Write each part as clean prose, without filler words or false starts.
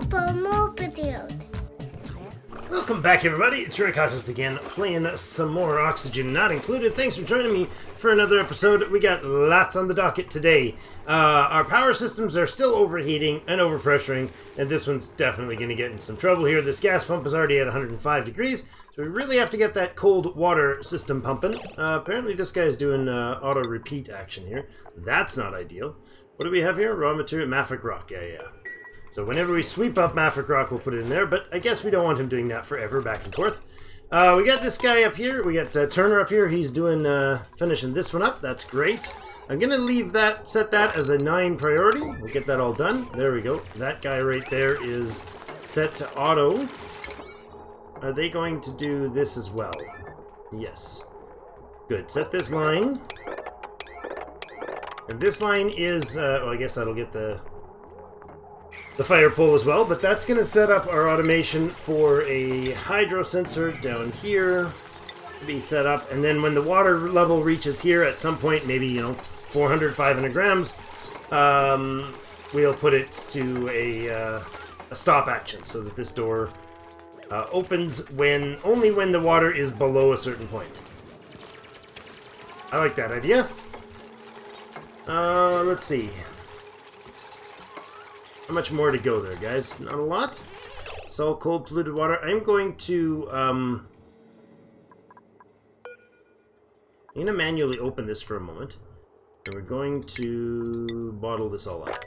for more videos. Welcome back, everybody. It's your Hawkins again, playing some more Oxygen Not Included. Thanks for joining me for another episode. We got lots on the docket today. Our power systems are still overheating and overpressuring, and this one's definitely going to get in some trouble here. This gas pump is already at 105 degrees, so we really have to get that cold water system pumping. Apparently this guy's doing auto-repeat action here. That's not ideal. What do we have here? Raw material, mafic rock. Yeah. So whenever we sweep up mafic rock, we'll put it in there, but I guess we don't want him doing that forever, back and forth. We got this guy up here. We got Turner up here. He's doing, finishing this one up. That's great. I'm going to leave that, set that as a 9 priority. We'll get that all done. There we go. That guy right there is set to auto. Are they going to do this as well? Yes. Good. Set this line. And this line is, well, I guess that'll get the fire pole as well, but that's going to set up our automation for a hydro sensor down here to be set up, and then when the water level reaches here at some point, maybe 400, 500 grams, we'll put it to a stop action so that this door opens only when the water is below a certain point. I like that idea. Let's see. How much more to go there, guys? Not a lot. Salt, cold, polluted water. I'm going to manually open this for a moment. And we're going to bottle this all up.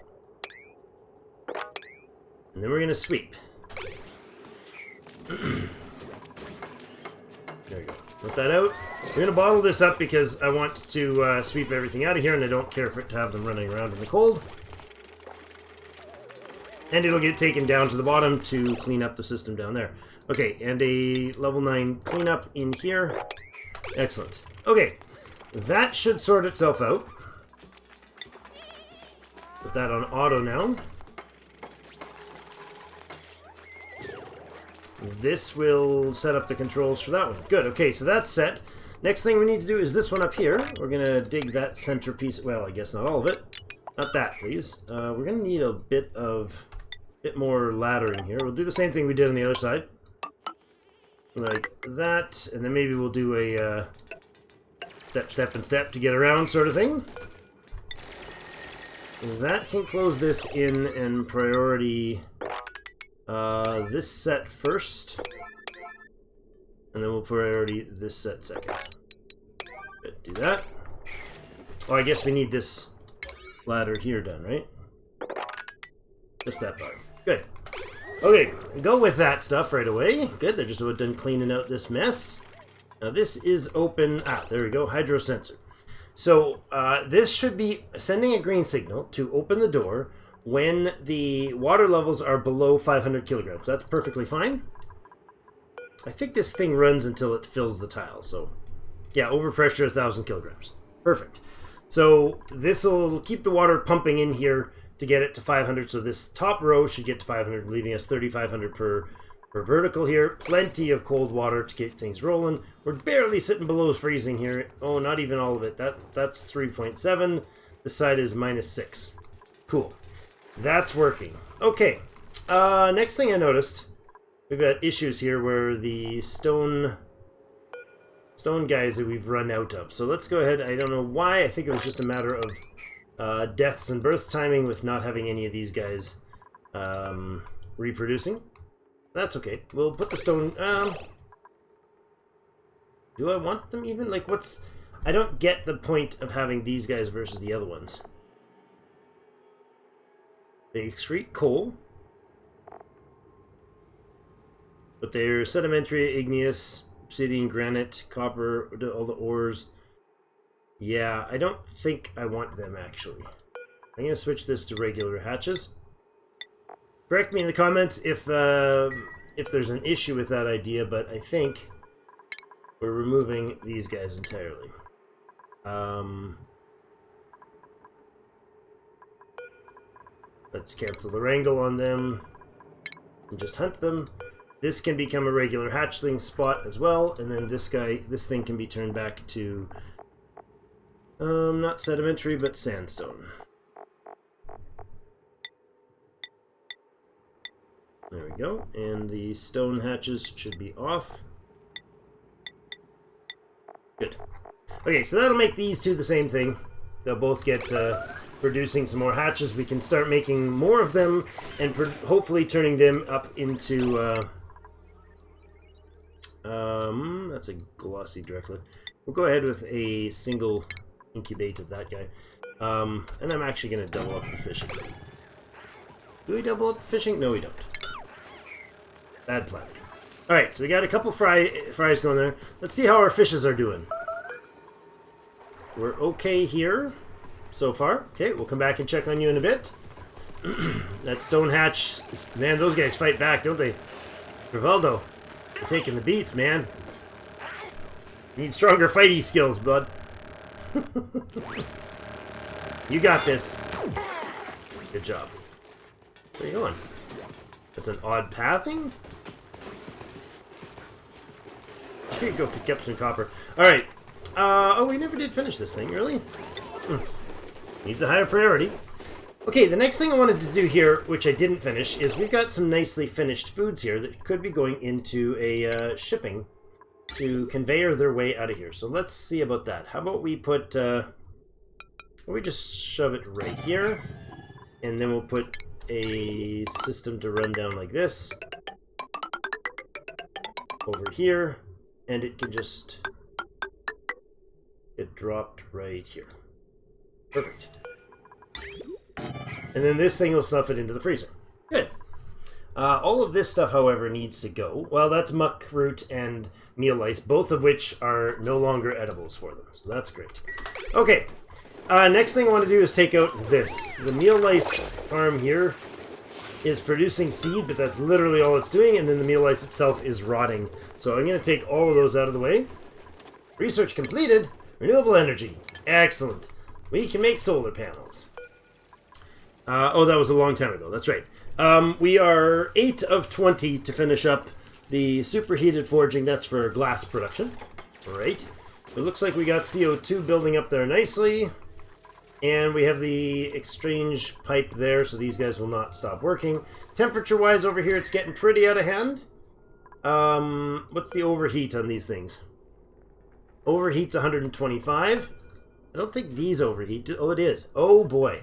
And then we're going to sweep. There we go. Let that out. We're going to bottle this up because I want to sweep everything out of here, and I don't care for it to have them running around in the cold. And it'll get taken down to the bottom to clean up the system down there. Okay, and a level 9 cleanup in here. Excellent. Okay, that should sort itself out. Put that on auto now. This will set up the controls for that one. Good, okay, so that's set. Next thing we need to do is this one up here. We're going to dig that centerpiece. Well, I guess not all of it. Not that, please. We're going to need a bit more ladder in here. We'll do the same thing we did on the other side. Like that, and then maybe we'll do a step to get around sort of thing. And that can close this in and priority this set first. And then we'll priority this set second. Good, do that. Oh, I guess we need this ladder here done, right? Just that part. Good. Okay, go with that stuff right away. Good, they're just about done cleaning out this mess. Now this is open. There we go, hydro sensor. So this should be sending a green signal to open the door when the water levels are below 500 kilograms. That's perfectly fine. I think this thing runs until it fills the tile. So yeah, overpressure 1,000 kilograms. Perfect. So this will keep the water pumping in here to get it to 500, so this top row should get to 500, leaving us 3,500 per vertical here. Plenty of cold water to get things rolling. We're barely sitting below freezing here. Oh, not even all of it. That's 3.7. This side is -6. Cool. That's working. Okay. Next thing I noticed, we've got issues here where the stone guys that we've run out of. So let's go ahead. I don't know why. I think it was just a matter of deaths and birth timing with not having any of these guys reproducing. That's okay. We'll put the stone... do I want them even? Like, what's... I don't get the point of having these guys versus the other ones. They excrete coal. But they're sedimentary, igneous, obsidian, granite, copper, all the ores. Yeah, I don't think I want them, actually. I'm going to switch this to regular hatches. Correct me in the comments if there's an issue with that idea, but I think we're removing these guys entirely. Let's cancel the wrangle on them and just hunt them. This can become a regular hatchling spot as well, and then this thing can be turned back to not sedimentary, but sandstone. There we go. And the stone hatches should be off. Good. Okay, so that'll make these two the same thing. They'll both get producing some more hatches. We can start making more of them and hopefully turning them up into... that's a glossy directly. We'll go ahead with a single incubate of that guy. And I'm actually going to double up the fishing. Do we double up the fishing? No, we don't. Bad plan. Alright, so we got a couple fries going there. Let's see how our fishes are doing. We're okay here so far. Okay, we'll come back and check on you in a bit. That stone hatch, man, those guys fight back, don't they? Rivaldo, you're taking the beats, man. You need stronger fighty skills, bud. You got this. Good job. Where are you going? That's an odd pathing? Here you go, pick up some copper. Alright. Oh, we never did finish this thing, really? Needs a higher priority. Okay, the next thing I wanted to do here, which I didn't finish, is we've got some nicely finished foods here that could be going into a shipping to conveyor their way out of here. So let's see about that. How about we put... we just shove it right here, and then we'll put a system to run down like this. Over here, and it can just... get dropped right here. Perfect. And then this thing will stuff it into the freezer. Good. All of this stuff, however, needs to go. Well, that's muck root and meal lice, both of which are no longer edibles for them. So that's great. Okay. Next thing I want to do is take out this. The meal lice farm here is producing seed, but that's literally all it's doing, and then the meal lice itself is rotting. So I'm going to take all of those out of the way. Research completed. Renewable energy. Excellent. We can make solar panels. Oh, that was a long time ago. That's right. We are 8 of 20 to finish up the superheated forging. That's for glass production. All right. It looks like we got CO2 building up there nicely. And we have the exchange pipe there, so these guys will not stop working. Temperature-wise over here, it's getting pretty out of hand. What's the overheat on these things? Overheat's 125. I don't think these overheat. Oh, it is. Oh, boy.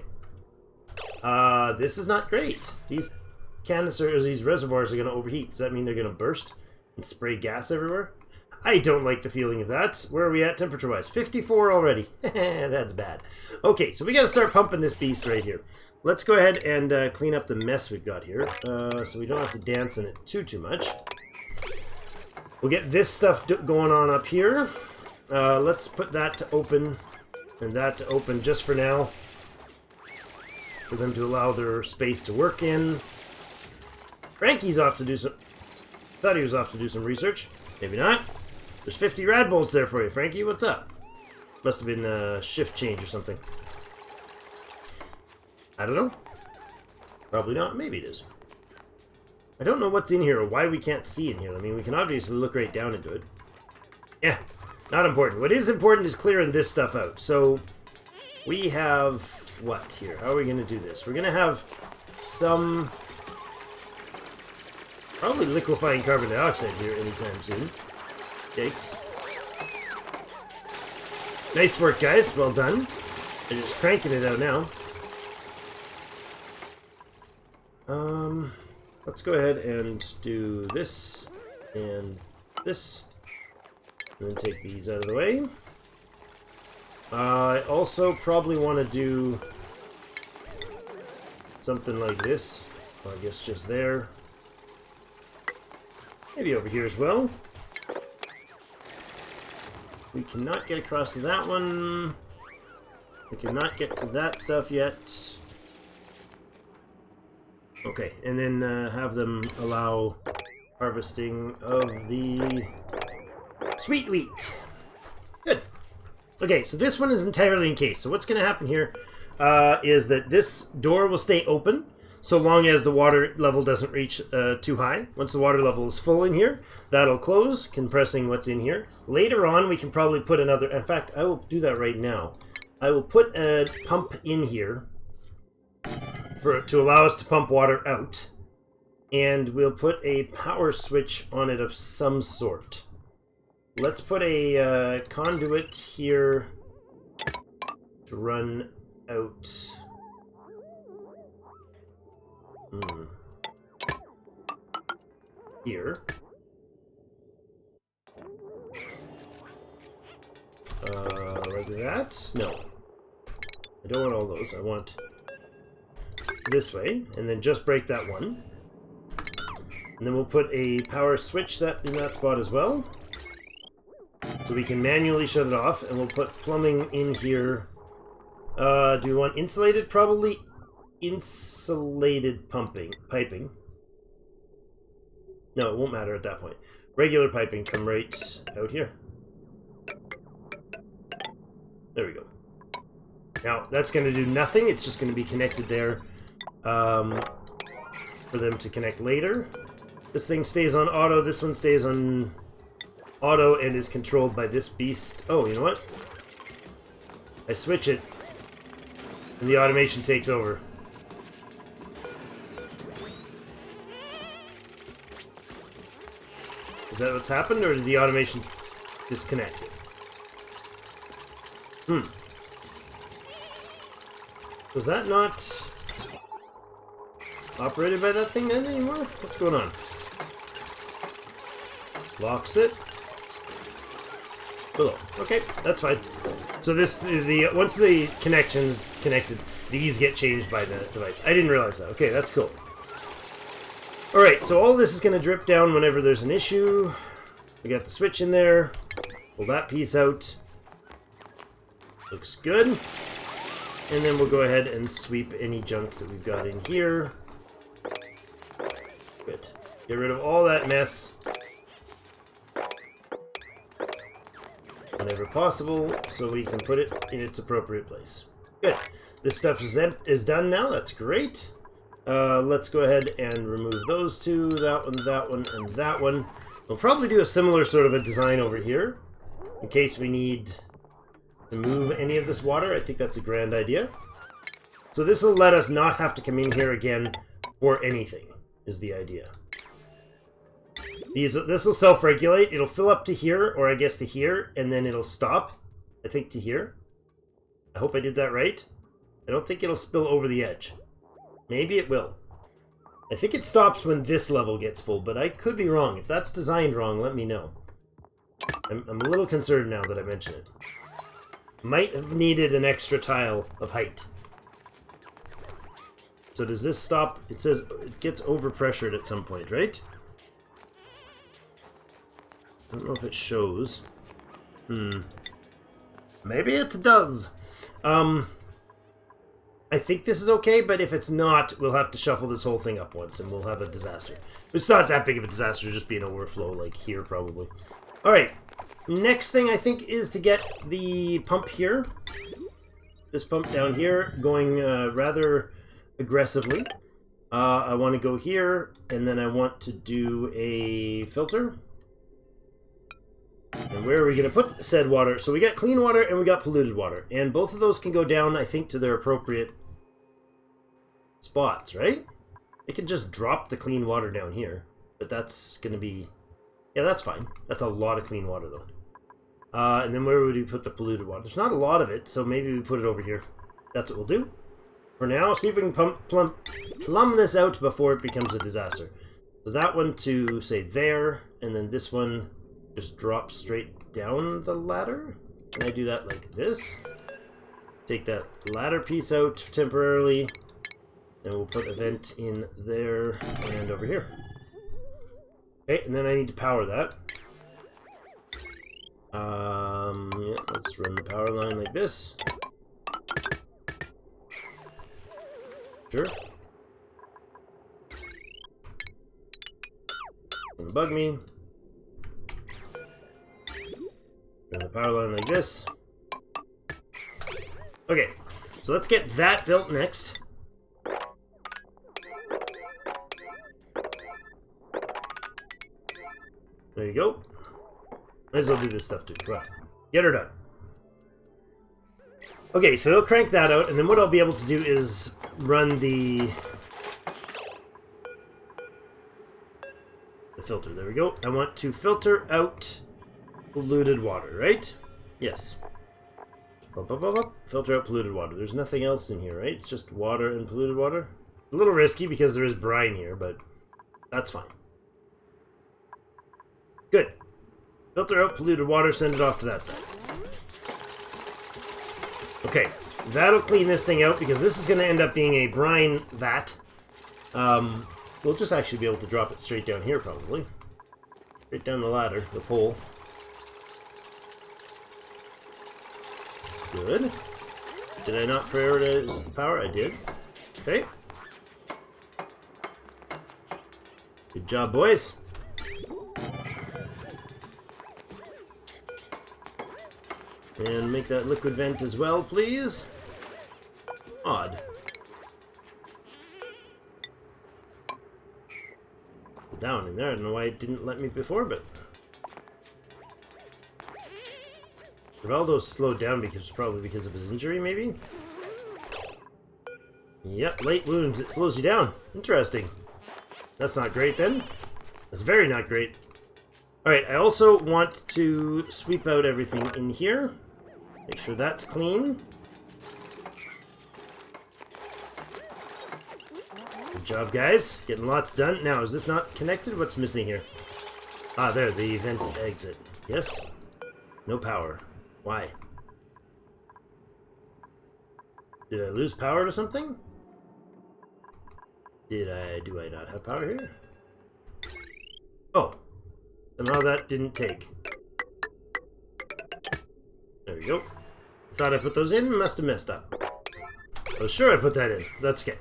This is not great. These canisters, these reservoirs are going to overheat. Does that mean they're going to burst and spray gas everywhere? I don't like the feeling of that. Where are we at temperature-wise? 54 already. That's bad. Okay, so we got to start pumping this beast right here. Let's go ahead and clean up the mess we've got here, so we don't have to dance in it too much. We'll get this stuff going on up here. Let's put that to open, and that to open just for now, for them to allow their space to work in. Frankie's off to do some... thought he was off to do some research. Maybe not. There's 50 rad bolts there for you, Frankie. What's up? Must have been a shift change or something. I don't know. Probably not. Maybe it is. I don't know what's in here or why we can't see in here. I mean, we can obviously look right down into it. Yeah, not important. What is important is clearing this stuff out. So, we have... what here? How are we going to do this? We're going to have some... probably liquefying carbon dioxide here anytime soon. Yikes. Nice work, guys. Well done. They're just cranking it out now. Let's go ahead and do this and this. And then take these out of the way. I also probably want to do something like this. Well, I guess just there. Maybe over here as well. We cannot get across to that one. We cannot get to that stuff yet. Okay, and then have them allow harvesting of the sweet wheat. Good. Okay, so this one is entirely encased. So what's going to happen here is that this door will stay open so long as the water level doesn't reach too high. Once the water level is full in here, that'll close, compressing what's in here. Later on, we can probably put another... in fact, I will do that right now. I will put a pump in here to allow us to pump water out. And we'll put a power switch on it of some sort. Let's put a conduit here to run out. Here. Like that? No. I don't want all those. I want this way, and then just break that one. And then we'll put a power switch in that spot as well. So we can manually shut it off, and we'll put plumbing in here. Do we want insulated? Probably insulated piping. No, it won't matter at that point. Regular piping come right out here. There we go. Now, that's going to do nothing. It's just going to be connected there for them to connect later. This thing stays on auto. This one stays on auto and is controlled by this beast. Oh, you know what? I switch it, and the automation takes over. Is that what's happened, or did the automation disconnect? Was that not operated by that thing then anymore? What's going on? Locks it. Oh, okay, that's fine. So this, once the connection's connected, these get changed by the device. I didn't realize that. Okay, that's cool. Alright, so all this is going to drip down whenever there's an issue. We got the switch in there. Pull that piece out. Looks good. And then we'll go ahead and sweep any junk that we've got in here. Good. Get rid of all that mess whenever possible, so we can put it in its appropriate place. Good. This stuff is done now. That's great. Let's go ahead and remove those two. That one, and that one. We'll probably do a similar sort of a design over here in case we need to move any of this water. I think that's a grand idea. So this will let us not have to come in here again for anything, is the idea. This will self-regulate. It'll fill up to here, or I guess to here, and then it'll stop, I think, to here. I hope I did that right. I don't think it'll spill over the edge. Maybe it will. I think it stops when this level gets full, but I could be wrong. If that's designed wrong, let me know. I'm a little concerned now that I mention it. Might have needed an extra tile of height. So does this stop? It says it gets overpressured at some point, right? I don't know if it shows. Maybe it does. I think this is okay, but if it's not, we'll have to shuffle this whole thing up once, and we'll have a disaster. It's not that big of a disaster, it'll just be an overflow, like here, probably. Alright, next thing I think is to get the pump here. This pump down here, going rather aggressively. I want to go here, and then I want to do a filter. And where are we going to put said water? So we got clean water and we got polluted water. And both of those can go down, I think, to their appropriate spots, right? It can just drop the clean water down here. But that's going to be... Yeah, that's fine. That's a lot of clean water, though. And then where would we put the polluted water? There's not a lot of it, so maybe we put it over here. That's what we'll do. For now, see if we can plumb this out before it becomes a disaster. So that one to, say, there, and then this one... just drop straight down the ladder. Can I do that like this? Take that ladder piece out temporarily, and we'll put a vent in there and over here. Okay, and then I need to power that. Yeah, let's run the power line like this. Sure. Don't bug me. Run the power line like this. Okay, so let's get that built next. There you go. Might as well do this stuff too. Well, get her done. Okay, so he'll crank that out, and then what I'll be able to do is run the filter. There we go. I want to filter out polluted water, right? Yes. Up, up, up, up. Filter out polluted water. There's nothing else in here, right? It's just water and polluted water. A little risky because there is brine here, but that's fine. Good. Filter out polluted water, send it off to that side. Okay, that'll clean this thing out because this is going to end up being a brine vat. We'll just actually be able to drop it straight down here, probably. Straight down the ladder, the pole. Good. Did I not prioritize the power? I did. Okay. Good job, boys. And make that liquid vent as well, please. Odd. Down in there. I don't know why it didn't let me before, but Rivaldo's slowed down probably because of his injury, maybe? Yep, late wounds. It slows you down. Interesting. That's not great then. That's very not great. Alright, I also want to sweep out everything in here. Make sure that's clean. Good job, guys. Getting lots done. Now, is this not connected? What's missing here? Ah, there, the vent exit. Yes? No power. Why? Did I lose power to something? Do I not have power here? Oh. Somehow that didn't take. There we go. Thought I put those in, must have messed up. I was sure I put that in. That's okay.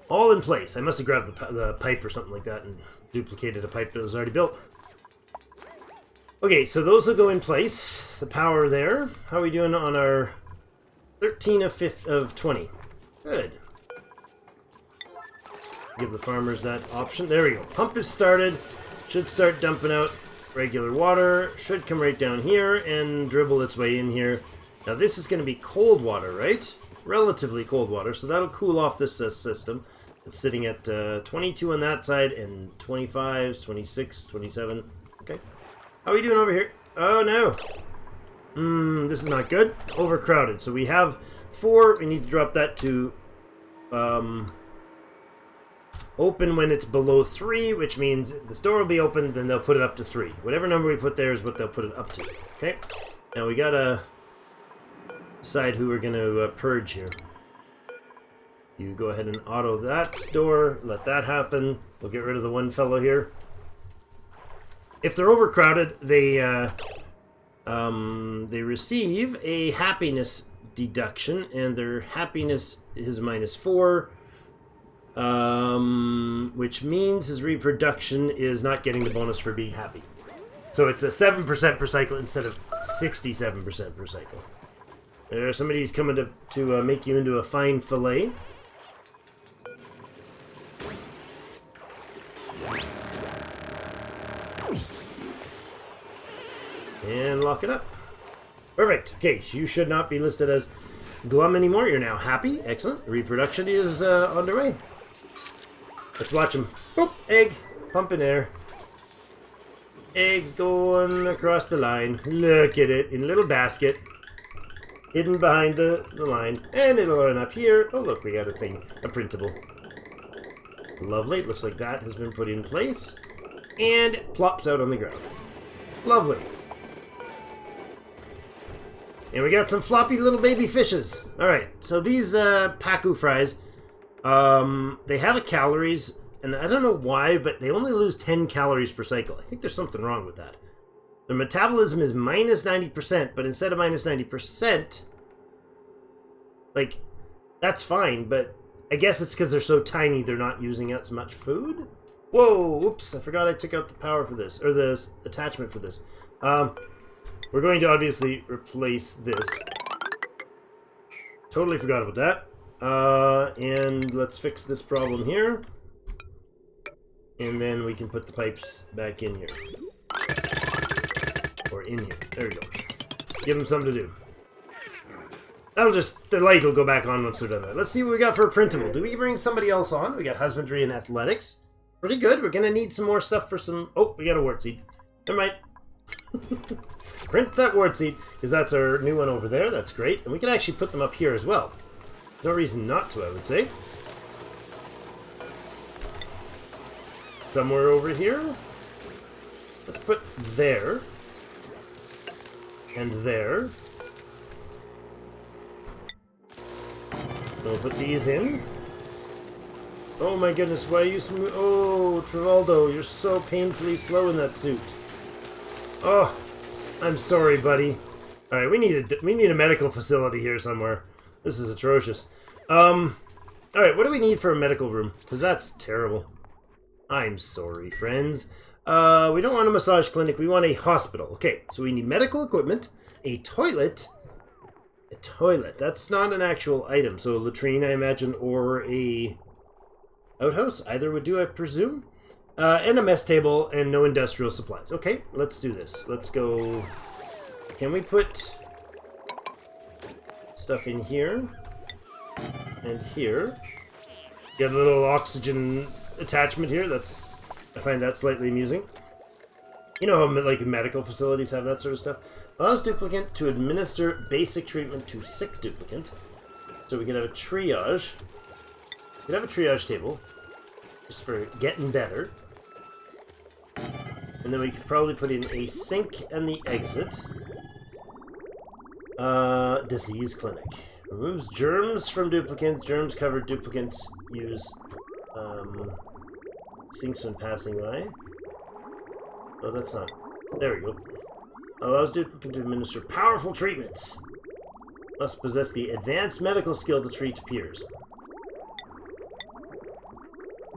All in place. I must have grabbed the pipe or something like that and duplicated a pipe that was already built. Okay, so those will go in place. The power there. How are we doing on our 13 of 20? Good. Give the farmers that option. There we go. Pump is started. Should start dumping out regular water. Should come right down here and dribble its way in here. Now this is going to be cold water, right? Relatively cold water, so that'll cool off this system. It's sitting at 22 on that side and 25, 26, 27. Okay. How are we doing over here? Oh no. This is not good. Overcrowded. So we have 4. We need to drop that to open when it's below 3, which means the store will be open, then they'll put it up to 3. Whatever number we put there is what they'll put it up to. Okay. Now we gotta decide who we're gonna purge here. You go ahead and auto that door. Let that happen. We'll get rid of the one fellow here. If they're overcrowded, they receive a happiness deduction, and their happiness is -4, which means his reproduction is not getting the bonus for being happy. So it's a 7% per cycle instead of 67% per cycle. Somebody's coming to make you into a fine fillet. And lock it up. Perfect. Okay, you should not be listed as glum anymore. You're now happy. Excellent. Reproduction is underway. Let's watch them. Boop, egg. Pumping air. Eggs going across the line. Look at it in a little basket. Hidden behind the line. And it'll run up here. Oh, look, we got a thing. A printable. Lovely. It looks like that has been put in place. And it plops out on the ground. Lovely. And we got some floppy little baby fishes. Alright, so these Pacu fries, they have calories, and I don't know why, but they only lose 10 calories per cycle. I think there's something wrong with that. Their metabolism is -90%, but instead of -90%, like, that's fine, but I guess it's because they're so tiny they're not using as much food? Whoa, oops, I forgot I took out the power for this, or the attachment for this. We're going to obviously replace this. Totally forgot about that. And let's fix this problem here. And then we can put the pipes back in here. Or in here. There we go. Give them something to do. That'll just, the light will go back on once they're done that. Let's see what we got for a printable. Do we bring somebody else on? We got husbandry and athletics. Pretty good. We're going to need some more stuff for some... Oh, we got a wart seed. Never mind. Print that wart seed, because that's our new one over there. That's great. And we can actually put them up here as well. No reason not to, I would say. Somewhere over here. Let's put there. And there. We'll put these in. Oh my goodness, why are you so... Oh, Travoldo, you're so painfully slow in that suit. Oh, I'm sorry, buddy. Alright, we need a medical facility here somewhere. This is atrocious. Alright, what do we need for a medical room? Because that's terrible. I'm sorry, friends. We don't want a massage clinic, we want a hospital. Okay, so we need medical equipment, a toilet. A toilet, that's not an actual item. So a latrine, I imagine, or a outhouse. Either would do, I presume. And a mess table and no industrial supplies. Okay, let's do this. Let's go... Can we put stuff in here? And here. Get a little oxygen attachment here. That's... I find that slightly amusing. You know how like medical facilities have that sort of stuff? Allows duplicant to administer basic treatment to sick duplicant. So we can have a triage. We can have a triage table. Just for getting better. And then we could probably put in a sink and the exit. Disease clinic. Removes germs from duplicants. Germs covered duplicants use sinks when passing by. Oh, that's not... There we go. Allows duplicant to administer powerful treatments. Must possess the advanced medical skill to treat peers.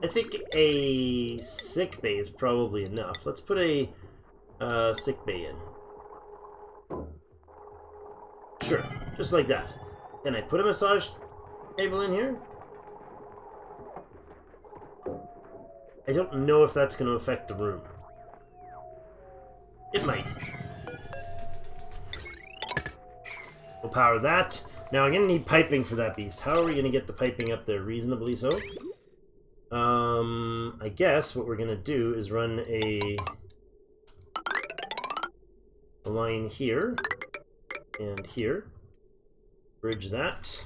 I think a sick bay is probably enough. Let's put a sick bay in. Sure, just like that. Can I put a massage table in here? I don't know if that's going to affect the room. It might. We'll power that. Now I'm going to need piping for that beast. How are we going to get the piping up there reasonably so? I guess what we're going to do is run a line here and here. Bridge that.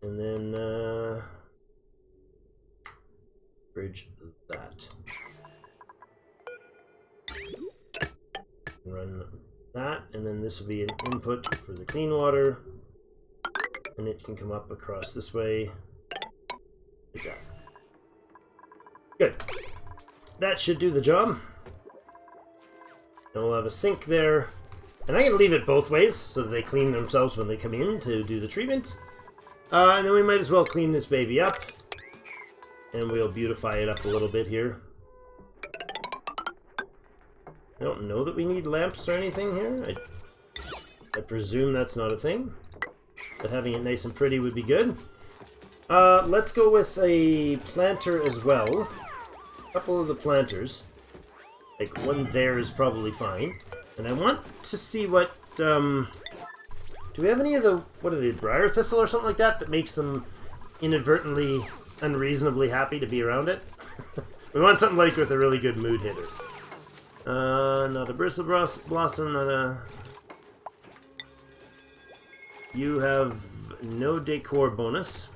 And then bridge that. Run that, and then this will be an input for the clean water. And it can come up across this way. Like that. Good. That should do the job. And we'll have a sink there. And I'm going to leave it both ways so that they clean themselves when they come in to do the treatment. And then we might as well clean this baby up. And we'll beautify it up a little bit here. I don't know that we need lamps or anything here. I presume that's not a thing. But having it nice and pretty would be good. Let's go with a planter as well. A couple of the planters. Like, one there is probably fine. And I want to see what, do we have any of the, what are they, briar thistle or something like that, that makes them inadvertently, unreasonably happy to be around it? We want something like with a really good mood hitter. Not a bristle blossom, not a... You have no decor bonus.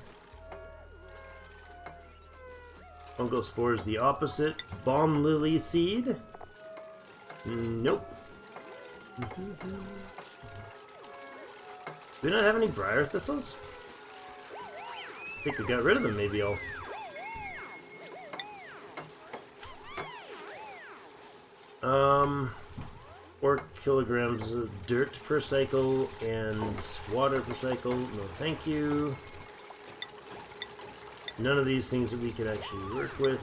Fungal spore is the opposite. Balm lily seed? Nope. Do we not have any briar thistles? I think we got rid of them, maybe all. 4 kilograms of dirt per cycle and water per cycle. No, thank you. None of these things that we could actually work with.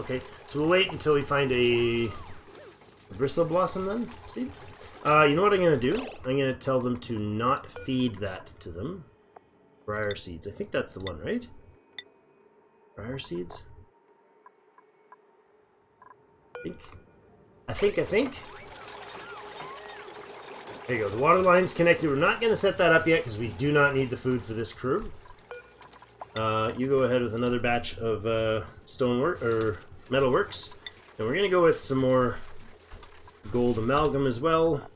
Okay, so we'll wait until we find a bristle blossom then. See? You know what I'm going to do? I'm going to tell them to not feed that to them. Briar seeds. I think that's the one, right? Briar seeds? I think. There you go. The water line's connected. We're not going to set that up yet because we do not need the food for this crew. You go ahead with another batch of stonework or metalworks, and we're gonna go with some more gold amalgam as well.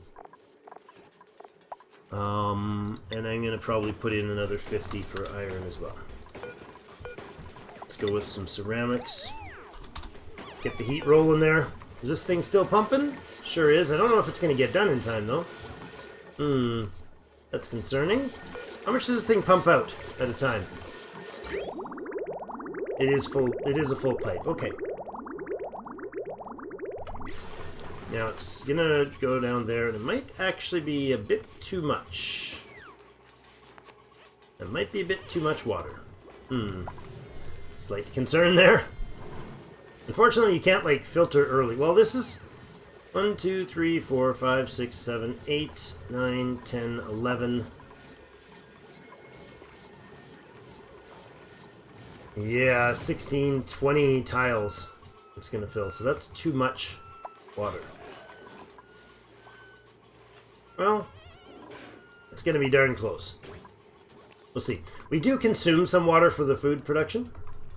And I'm gonna probably put in another 50 for iron as well. Let's go with some ceramics. Get the heat rolling there. Is this thing still pumping? Sure is. I don't know if it's gonna get done in time though. That's concerning. How much does this thing pump out at a time? It is full. It is a full pipe. Okay. Now it's gonna go down there, and it might actually be a bit too much. It might be a bit too much water. Slight concern there. Unfortunately, you can't like filter early. Well, this is 1, 2, 3, 4, 5, 6, 7, 8, 9, 10, 11. Yeah, 16, 20 tiles it's gonna fill, so that's too much water. Well, it's gonna be darn close. We'll see. We do consume some water for the food production,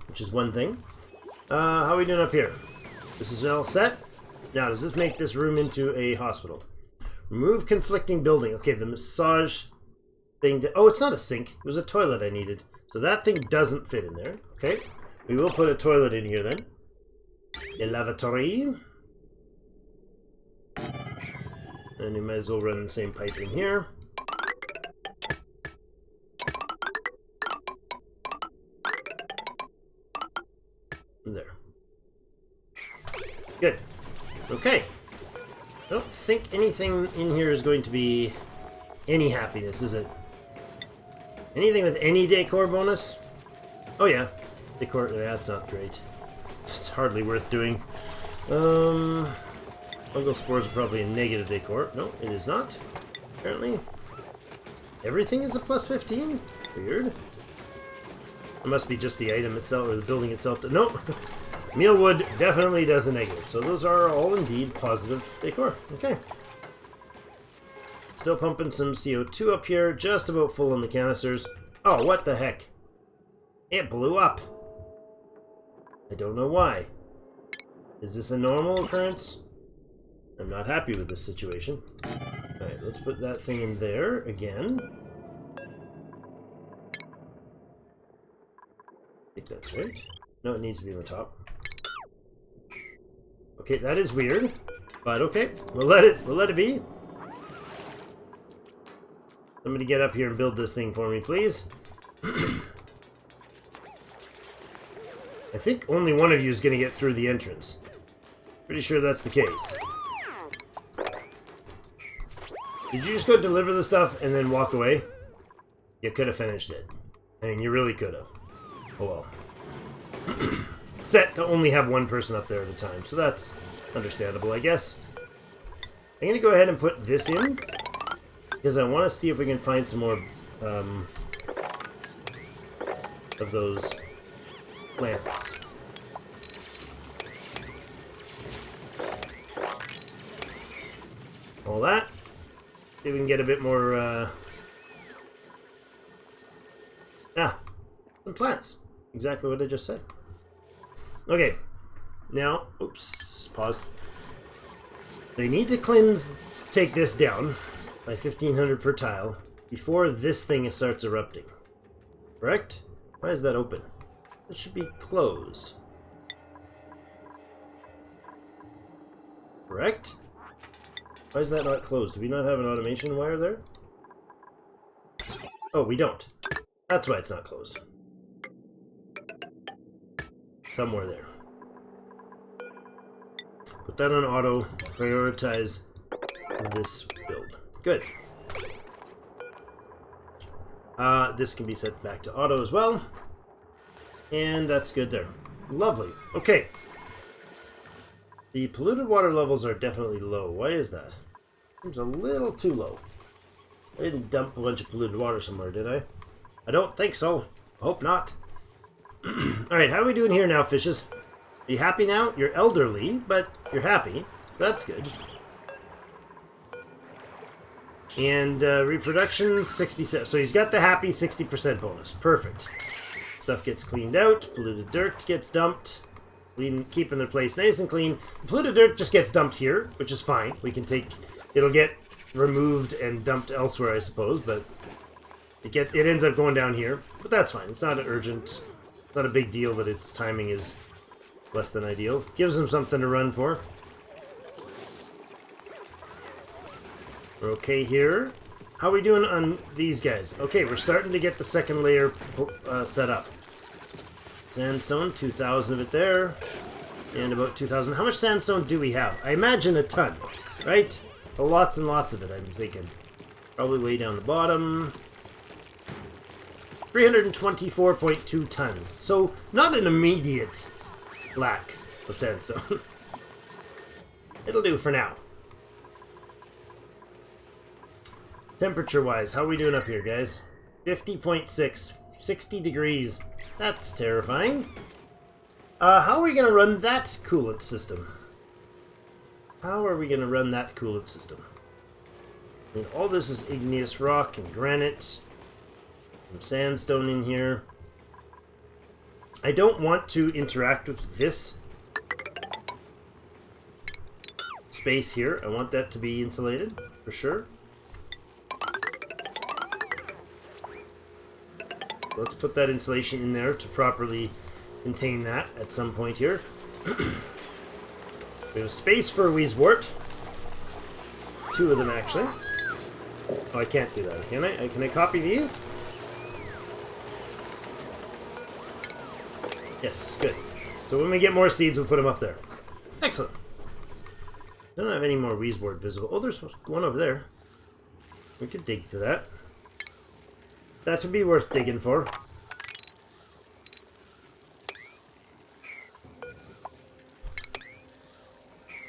which is one thing. How are we doing up here? This is all set. Now, does this make this room into a hospital? Remove conflicting building. Okay, the massage thing. Oh, it's not a sink. It was a toilet I needed. So that thing doesn't fit in there. Okay, we will put a toilet in here then. A lavatory. And you might as well run the same pipe in here. There. Good. Okay. I don't think anything in here is going to be any happiness, is it? Anything with any decor bonus? Oh yeah. Decor, that's not great. It's hardly worth doing. Fungal spores are probably a negative decor. No, it is not. Apparently. Everything is a plus 15? Weird. It must be just the item itself, or the building itself. No! Mealwood definitely does a negative. So those are all indeed positive decor. Okay. Still pumping some CO2 up here. Just about full on the canisters. Oh, what the heck? It blew up. I don't know why. Is this a normal occurrence? I'm not happy with this situation. Alright, let's put that thing in there again. I think that's right. No, it needs to be on the top. Okay, that is weird. But okay, we'll let it be. Somebody get up here and build this thing for me, please. I think only one of you is going to get through the entrance. Pretty sure that's the case. Did you just go deliver the stuff and then walk away? You could have finished it. I mean, you really could have. Oh well. Set to only have one person up there at a time, so that's understandable, I guess. I'm going to go ahead and put this in, because I want to see if we can find some more of those plants. All that. See if we can get a bit more, some plants. Exactly what I just said. Okay. Now, oops, paused. They need to take this down by 1,500 per tile before this thing starts erupting. Correct? Why is that open? It should be closed. Correct? Why is that not closed? Do we not have an automation wire there? Oh, we don't. That's why it's not closed. Somewhere there. Put that on auto. Prioritize this build. Good. This can be set back to auto as well. And that's good there. Lovely. Okay. The polluted water levels are definitely low. Why is that? Seems a little too low. I didn't dump a bunch of polluted water somewhere, did I? I don't think so. Hope not. Alright, how are we doing here now, fishes? Are you happy now? You're elderly, but you're happy. That's good. And reproduction, 67. So he's got the happy 60% bonus. Perfect. stuff gets cleaned out. Polluted dirt gets dumped. Keeping their place nice and clean. Polluted dirt just gets dumped here, which is fine. We can take... It'll get removed and dumped elsewhere, I suppose, but it ends up going down here. But that's fine. It's not urgent. It's not a big deal that its timing is less than ideal. Gives them something to run for. We're okay here. How are we doing on these guys? Okay, we're starting to get the second layer set up. Sandstone, 2,000 of it there. And about 2,000. How much sandstone do we have? I imagine a ton, right? Lots and lots of it, I'm thinking. Probably way down the bottom. 324.2 tons. So, not an immediate lack of sandstone. It'll do for now. Temperature-wise, how are we doing up here, guys? 50.6. 60 degrees. That's terrifying. How are we going to run that coolant system? How are we going to run that coolant system? I mean, all this is igneous rock and granite. Some sandstone in here. I don't want to interact with this space here. I want that to be insulated, for sure. Let's put that insulation in there to properly contain that at some point here. We have space for a Weezewort. 2 of them, actually. Oh, I can't do that, can I? Can I copy these? Yes, good. So when we get more seeds, we'll put them up there. Excellent. Don't have any more Weezewort visible. Oh, there's one over there. We could dig for that. That would be worth digging for.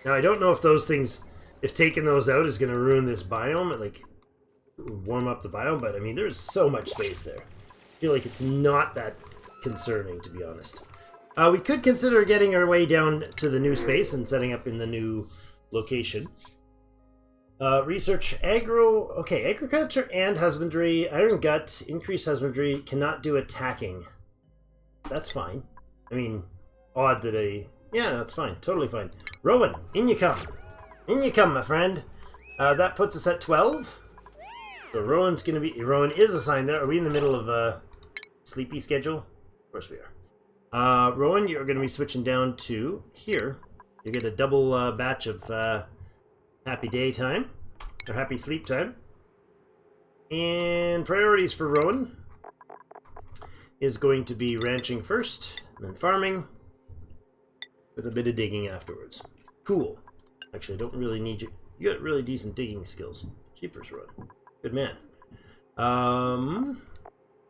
Now, I don't know if those things, if taking those out is going to ruin this biome, like, warm up the biome, but I mean, there's so much space there. I feel like it's not that concerning, to be honest. We could consider getting our way down to the new space and setting up in the new location. Research okay, agriculture and husbandry, iron gut, increased husbandry, cannot do attacking. That's fine. I mean, odd that yeah, that's fine, totally fine. Rowan, in you come. In you come, my friend. That puts us at 12. So Rowan is assigned there. Are we in the middle of a sleepy schedule? Of course we are. Rowan, you're going to be switching down to here. You get a double batch of happy daytime, or happy sleep time. And priorities for Rowan is going to be ranching first, and then farming, with a bit of digging afterwards. Cool. Actually, I don't really need you. You got really decent digging skills. Jeepers, Rowan. Good man.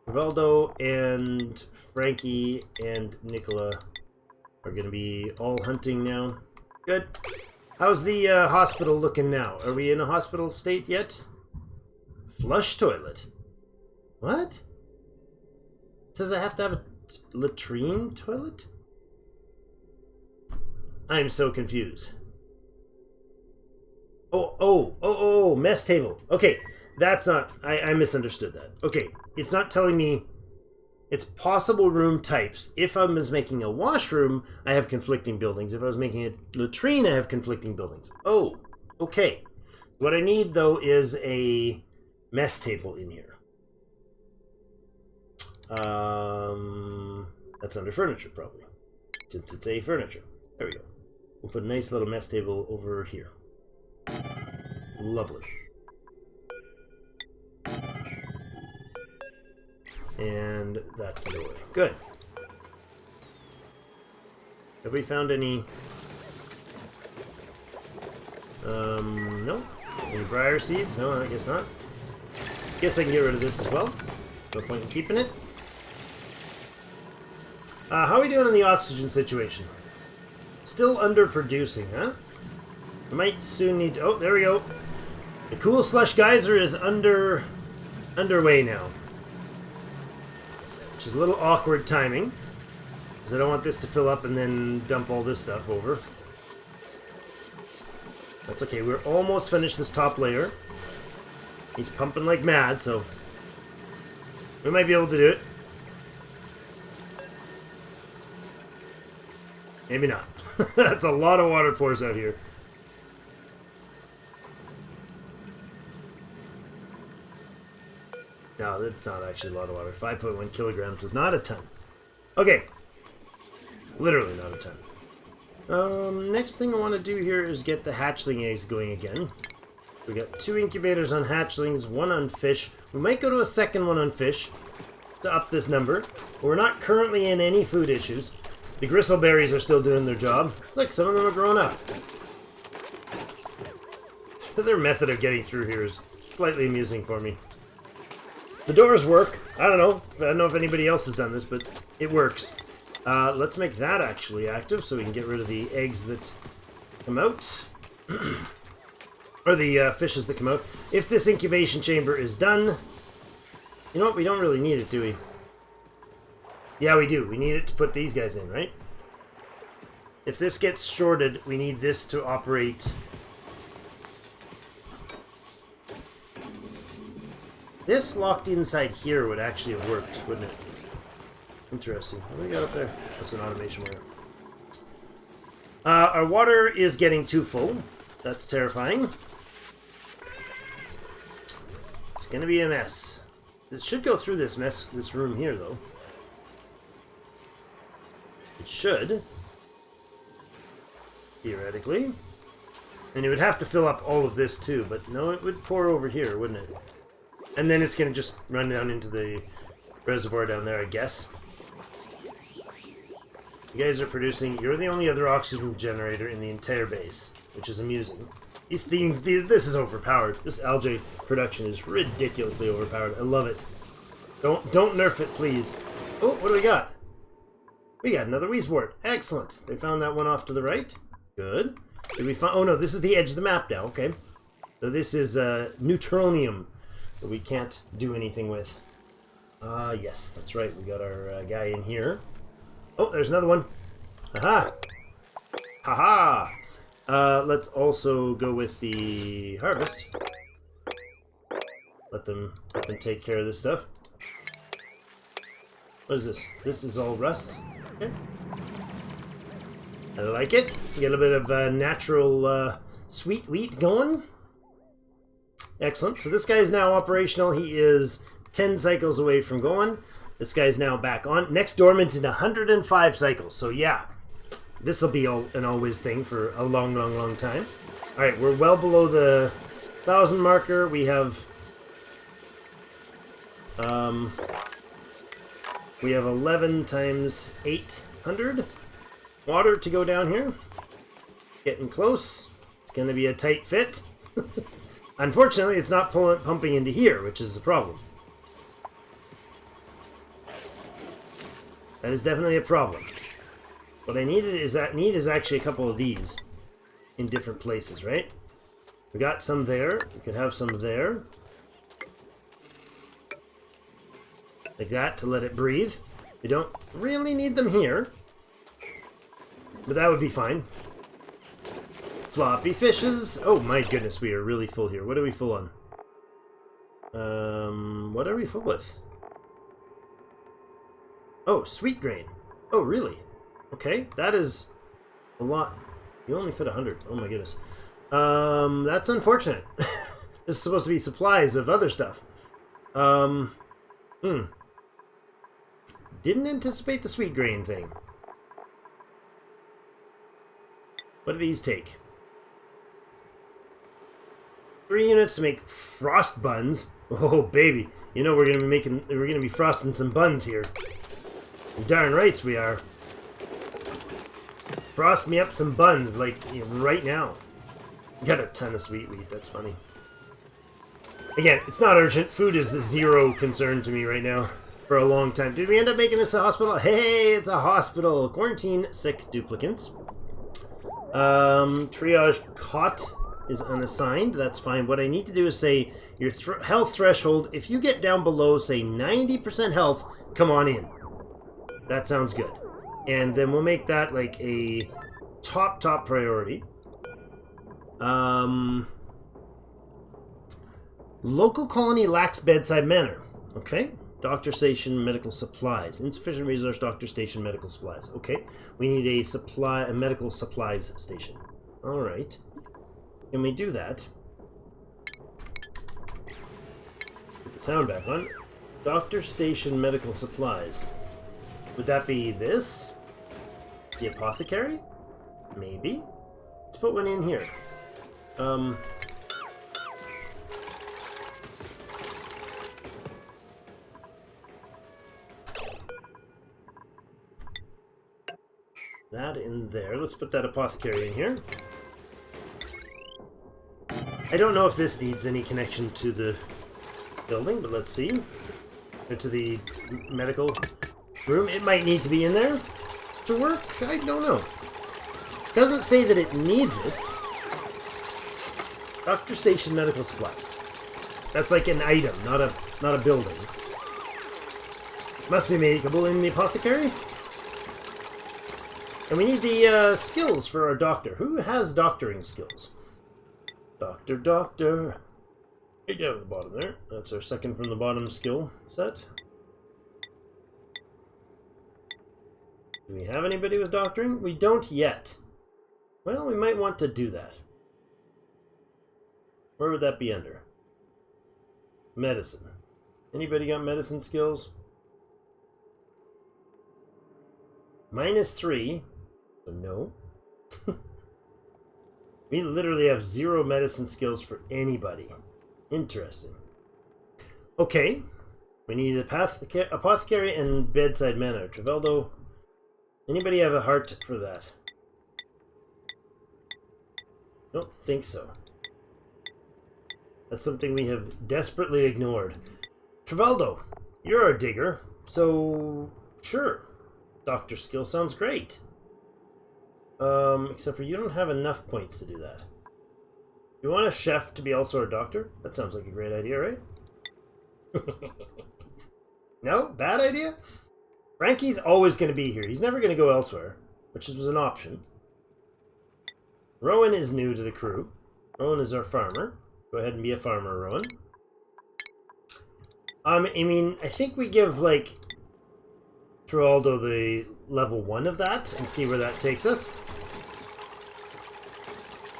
Rivaldo and Frankie and Nicola are going to be all hunting now. Good. How's the hospital looking now? Are we in a hospital state yet? Flush toilet. What? It says I have to have a latrine toilet? I'm so confused. Oh, mess table. Okay, that's not... I misunderstood that. Okay, it's not telling me... It's possible room types. If I was making a washroom, I have conflicting buildings. If I was making a latrine, I have conflicting buildings. Oh, okay. What I need, though, is a mess table in here. That's under furniture, probably. Since it's a furniture. There we go. We'll put a nice little mess table over here. Lovely. And that can go away. Good. Have we found any... no? Any briar seeds? No, I guess not. Guess I can get rid of this as well. No point in keeping it. How are we doing on the oxygen situation? Still underproducing, huh? I might soon need to... Oh, there we go. The Cool Slush Geyser is underway now. Which is a little awkward timing. Because I don't want this to fill up and then dump all this stuff over. That's okay. We're almost finished this top layer. He's pumping like mad, so... we might be able to do it. Maybe not. That's a lot of water pours out here. No, that's not actually a lot of water. 5.1 kilograms is not a ton. Okay. Literally not a ton. Next thing I want to do here is get the hatchling eggs going again. We got 2 incubators on hatchlings, 1 on fish. We might go to a second one on fish to up this number. We're not currently in any food issues. The gristleberries are still doing their job. Look, some of them are grown up. Their method of getting through here is slightly amusing for me. The doors work. I don't know if anybody else has done this, but it works. Let's make that actually active so we can get rid of the eggs that come out. Or the fishes that come out. If this incubation chamber is done... You know what? We don't really need it, do we? Yeah, we do. We need it to put these guys in, right? If this gets shorted, we need this to operate... This locked inside here would actually have worked, wouldn't it? Interesting. What do we got up there? That's an automation wire. Our water is getting too full. That's terrifying. It's gonna be a mess. It should go through this room here, though. It should. Theoretically. And it would have to fill up all of this, too. But no, it would pour over here, wouldn't it? And then it's going to just run down into the reservoir down there, I guess. You guys are producing... You're the only other oxygen generator in the entire base, which is amusing. This is overpowered. This algae production is ridiculously overpowered. I love it. Don't nerf it, please. Oh, what do we got? We got another Weesport. Excellent. They found that one off to the right. Good. Did we find... Oh, no, this is the edge of the map now. Okay. So this is neutronium that we can't do anything with. Yes, that's right. We got our guy in here. Oh, there's another one. Aha! Haha! Let's also go with the harvest. Let them take care of this stuff. What is this? This is all rust. Okay. I like it. Get a bit of natural sweet wheat going. Excellent. So this guy is now operational. He is 10 cycles away from going. This guy's now back on. Next dormant in 105 cycles. So yeah, this will be an always thing for a long, long, long time. All right, we're well below the 1,000 marker. We have 11 times 800 water to go down here. Getting close. It's going to be a tight fit. Unfortunately, it's not pumping into here, which is the problem. That is definitely a problem. What I need is actually a couple of these in different places, right? We got some there. We could have some there. Like that to let it breathe. We don't really need them here. But that would be fine. Floppy fishes. Oh my goodness, we are really full here. What are we full on? What are we full with? Oh, sweet grain. Oh, really? Okay, that is a lot. You only fit 100. Oh my goodness. That's unfortunate. This is supposed to be supplies of other stuff. Didn't anticipate the sweet grain thing. What do these take? 3 units to make frost buns. Oh baby, you know we're gonna be frosting some buns here. Darn rights we are. Frost me up some buns, like, you know, right now. Got a ton of sweet wheat, that's funny. Again, it's not urgent. Food is a zero concern to me right now for a long time. Did we end up making this a hospital? Hey, it's a hospital. Quarantine sick duplicants. Triage cot is unassigned. That's fine. What I need to do is say your health threshold. If you get down below, say 90% health, come on in. That sounds good. And then we'll make that like a top priority. Local colony lacks bedside manner. Okay. Doctor station medical supplies. Insufficient resource doctor station medical supplies. Okay. We need a medical supplies station. Alright. Can we do that? Put the sound back on. Doctor station medical supplies. Would that be this? The apothecary? Maybe? Let's put one in here. That in there. Let's put that apothecary in here. I don't know if this needs any connection to the building, but let's see. Or to the medical room. It might need to be in there to work. I don't know. It doesn't say that it needs it. Doctor station medical supplies. That's like an item, not a building. Must be makeable in the apothecary. And we need the skills for our doctor. Who has doctoring skills? Doctor. Right down at the bottom there. That's our second from the bottom skill set. Do we have anybody with doctoring? We don't yet. Well, we might want to do that. Where would that be under? Medicine. Anybody got medicine skills? -3. So no. We literally have 0 medicine skills for anybody. Interesting. Okay. We need apothecary and bedside manner. Traveldo. Anybody have a heart for that? Don't think so. That's something we have desperately ignored. Traveldo, you're a digger, so sure. Doctor skill sounds great. Except for you don't have enough points to do that. You want a chef to be also a doctor? That sounds like a great idea, right? No? Bad idea? Frankie's always going to be here. He's never going to go elsewhere, which was an option. Rowan is new to the crew. Rowan is our farmer. Go ahead and be a farmer, Rowan. I mean, I think we give, like, Geraldo the level 1 of that and see where that takes us.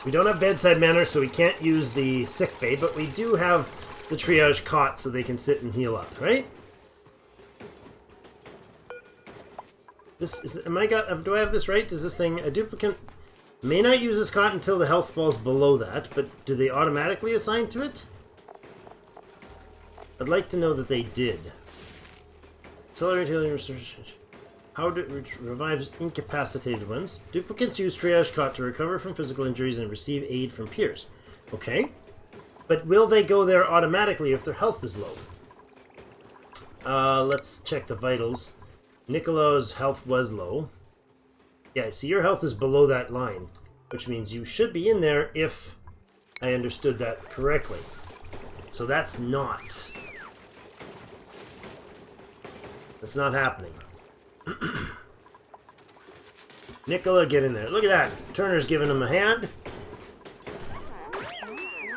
We don't have bedside manner, so we can't use the sick bay, but we do have the triage cot so they can sit and heal up, right? This is, do I have this right? Does this thing, a duplicate may not use this cot until the health falls below that, but do they automatically assign to it? I'd like to know that they did. Accelerate healing research. How revives incapacitated ones. Duplicates use triage cot to recover from physical injuries and receive aid from peers. Okay. But will they go there automatically if their health is low? Let's check the vitals. Nicolo's health was low. Yeah, see, your health is below that line, which means you should be in there if I understood that correctly. So that's not. That's not happening. Nicola, get in there. Look at that. Turner's giving him a hand.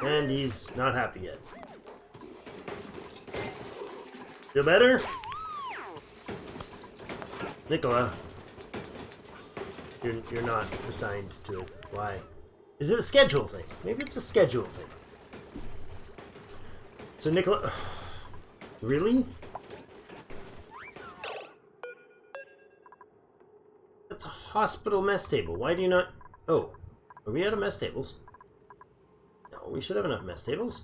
And he's not happy yet. Feel better? Nicola. You're not assigned to it. Why? Is it a schedule thing? Maybe it's a schedule thing. So Nicola... Really? That's a hospital mess table. Why do you not... Oh. Are we out of mess tables? No, we should have enough mess tables.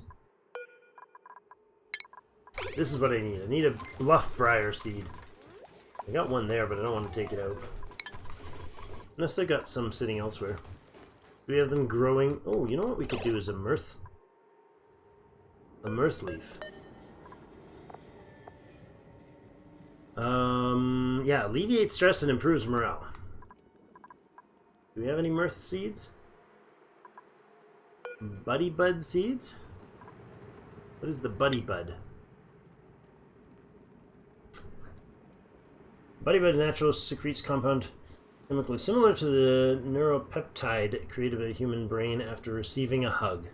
This is what I need. I need a bluff briar seed. I got one there, but I don't want to take it out. Unless they got some sitting elsewhere. Do we have them growing? Oh, you know what we could do is a mirth. A mirth leaf. Yeah, alleviates stress and improves morale. Do we have any mirth seeds? Buddy bud seeds? What is the buddy bud? Buddy bud natural secretes compound chemically similar to the neuropeptide created by the human brain after receiving a hug.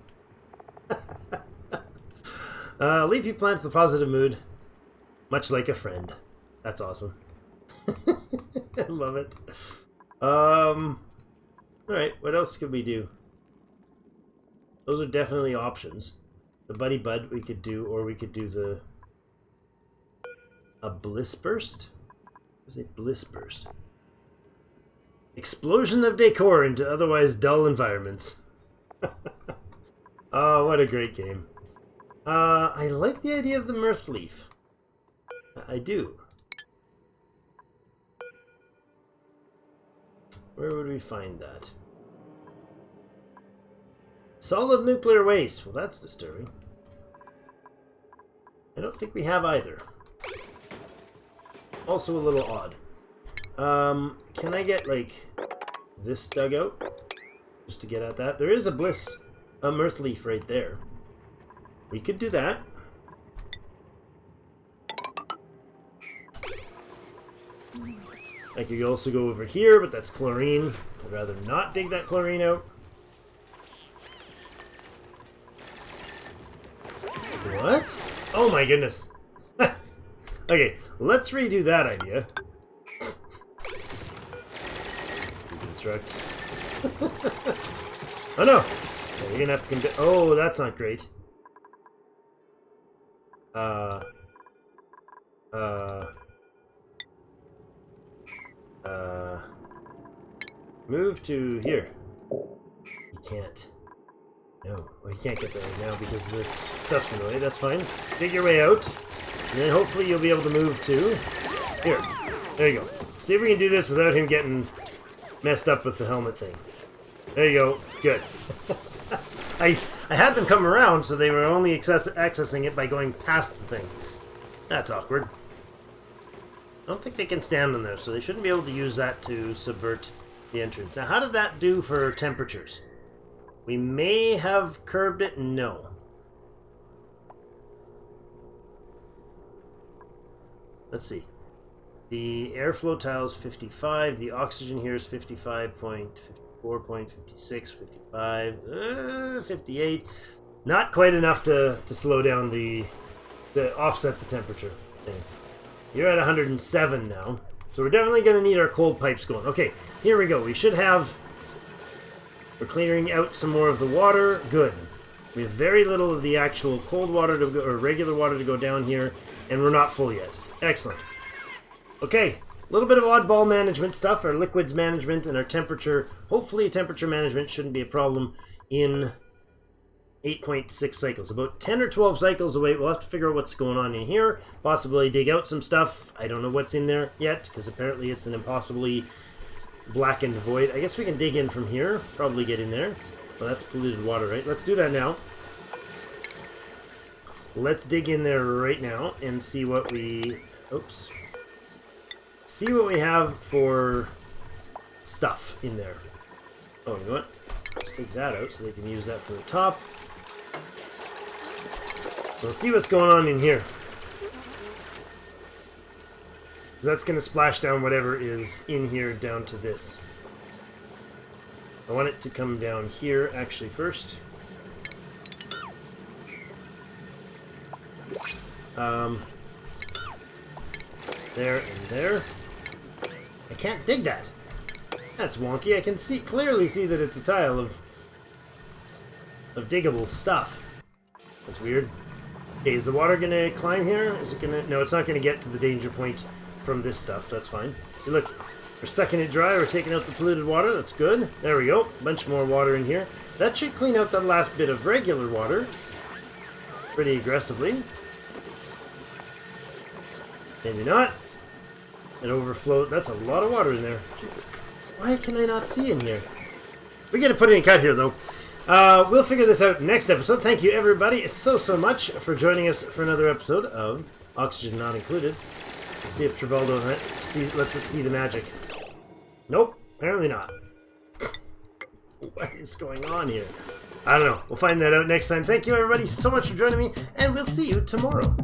Leafy plant with a positive mood. Much like a friend. That's awesome. I love it. Alright, what else could we do? Those are definitely options. The Buddy Bud we could do, or we could do a Bliss Burst? What is a Bliss Burst? Explosion of decor into otherwise dull environments. Oh, what a great game. I like the idea of the Mirth Leaf. I do. Where would we find that? Solid nuclear waste. Well, that's disturbing. I don't think we have either. Also a little odd. Can I get, like, this dugout? Just to get at that. There is a Mirth Leaf right there. We could do that. I could also go over here, but that's chlorine. I'd rather not dig that chlorine out. What? Oh my goodness. Okay, let's redo that idea. Reconstruct. Oh no! Okay, you're gonna have to oh, that's not great. Move to here. You can't. No, well, you can't get there right now because the stuff's in the way. That's fine. Dig your way out, and then hopefully you'll be able to move to here. There you go. See if we can do this without him getting messed up with the helmet thing. There you go. Good. I had them come around, so they were only accessing it by going past the thing. That's awkward. I don't think they can stand on there, so they shouldn't be able to use that to subvert the entrance. Now, how did that do for temperatures? We may have curbed it. No. Let's see. The airflow tile is 55. The oxygen here is 55.54, 56, 55, 58. Not quite enough to slow down the offset the temperature thing. You're at 107 now. So we're definitely going to need our cold pipes going. Okay, here we go. We should have... We're clearing out some more of the water. Good. We have very little of the actual cold water to go, or regular water to go down here, and we're not full yet. Excellent. Okay, a little bit of oddball management stuff. Our liquids management and our temperature. Hopefully temperature management shouldn't be a problem in 8.6 cycles. About 10 or 12 cycles away. We'll have to figure out what's going on in here. Possibly dig out some stuff. I don't know what's in there yet, because apparently it's an impossibly blackened void. I guess we can dig in from here. Probably get in there. Well, that's polluted water, right? Let's do that now. Let's dig in there right now and see what we... Oops. See what we have for stuff in there. Oh, you know what? Let's take that out so they can use that for the top. We'll see what's going on in here. That's going to splash down whatever is in here down to this. I want it to come down here actually first. There and there. I can't dig that. That's wonky. I can clearly see that it's a tile of diggable stuff. That's weird. Okay, is the water going to climb here? Is it going to... No, it's not going to get to the danger point from this stuff. That's fine. Hey, look, we're sucking it dry. We're taking out the polluted water. That's good. There we go. A bunch more water in here. That should clean out that last bit of regular water pretty aggressively. Maybe not. It overflowed. That's a lot of water in there. Why can I not see in here? We're going to put in a cut here, though. We'll figure this out next episode. Thank you, everybody, so much for joining us for another episode of Oxygen Not Included. Let's see if Travoldo lets us see the magic. Nope, apparently not. What is going on here? I don't know. We'll find that out next time. Thank you, everybody, so much for joining me, and we'll see you tomorrow.